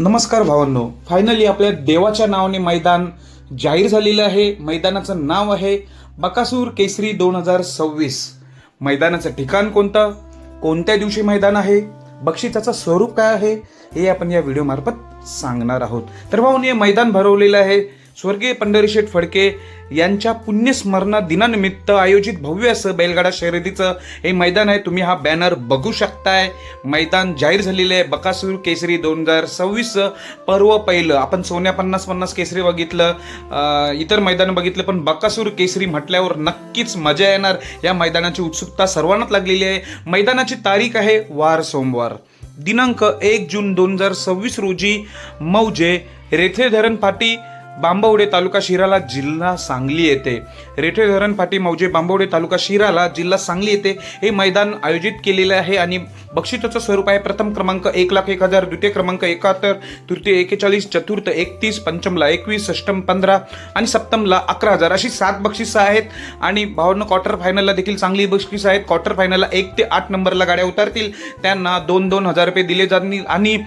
नमस्कार भावांनो, फायनली आपल्या देवाच्या नावाने मैदान जाहीर झालेलं आहे. मैदानाचं नाव आहे बकासूर केसरी 2026. मैदानाचं ठिकाण कोणतं, कोणत्या दिवशी मैदान आहे, बक्षिसाचं स्वरूप काय आहे, हे आपण या व्हिडिओ मार्फत सांगणार आहोत. तर भाऊंनी हे मैदान भरवलेलं आहे स्वर्गीय पंढरीशेठ फडके यांच्या पुण्यस्मरण दिनानिमित्त आयोजित भव्य असं बैलगाडा शर्यतीचं हे मैदान आहे. तुम्ही हा बॅनर बघू शकताय. मैदान जाहीर झालेलं आहे बकासूर केसरी 2026 पर्व पहिलं. आपण सोन्या 50-50 केसरी बघितलं, इतर मैदान बघितलं, पण बकासूर केसरी म्हटल्यावर नक्कीच मजा येणार. या मैदानाची उत्सुकता सर्वांनाच लागलेली आहे. मैदानाची तारीख आहे वार सोमवार दिनांक 1 जून 2026 रोजी मौजे रेथे धरण फाटी बांबवडे तालुका शिराला जिल्हा सांगली येथे. रेठे धरण फाटी मौजे बांबवडे तालुका शिराला जिल्हा सांगली येथे हे मैदान आयोजित केलेले आहे. आणि बक्षिसाचं स्वरूप आहे प्रथम क्रमांक 1,01,000, द्वितीय क्रमांक 71, तृतीय 41, चतुर्थ 31, पंचमला 21, षष्टम 15 आणि सप्तमला 11,000 अशी 7 बक्षिसं आहेत. आणि भावांनो, क्वार्टर फायनलला देखील चांगली बक्षिसं आहेत. क्वार्टर फायनलला 1 ते 8 नंबरला गाड्या उतरतील, त्यांना 2,000 हजार रुपये दिले जातील. आणि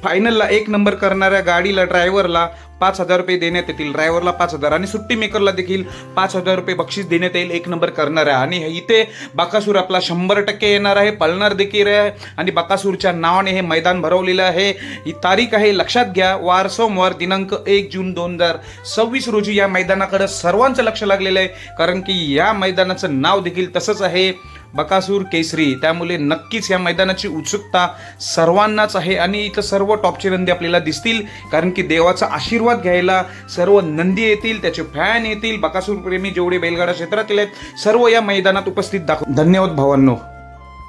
फायनलला 1 नंबर करणाऱ्या गाडीला ड्रायव्हरला 5,000 रुपये देण्यात येतील, ड्रायव्हरला 5,000 आणि सुट्टी मेकरला देखील 5,000 रुपये बक्षीस देण्यात येईल 1 नंबर करणाऱ्या. आणि इथे बकासूर आपला 100% येणार आहे, पळणार देखील आहे. आणि बकासूरच्या नावाने हे मैदान भरवलेलं आहे. ही तारीख आहे, लक्षात घ्या, वार सोमवार दिनांक 1 जून 2026 रोजी या मैदानाकडे सर्वांचं लक्ष लागलेलं आहे. कारण की या मैदानाचं नाव देखील तसंच आहे, बकासूर केसरी. त्यामुळे नक्कीच या मैदानाची उत्सुकता सर्वांनाच आहे. आणि इथं सर्व टॉपचे नंदी आपल्याला दिसतील, कारण की देवाचा आशीर्वाद घ्यायला सर्व नंदी येतील, त्याचे फॅन येतील. बकासूर प्रेमी जेवढे बैलगाडा क्षेत्रातील आहेत सर्व या मैदानात उपस्थित धन्यवाद भावांनो.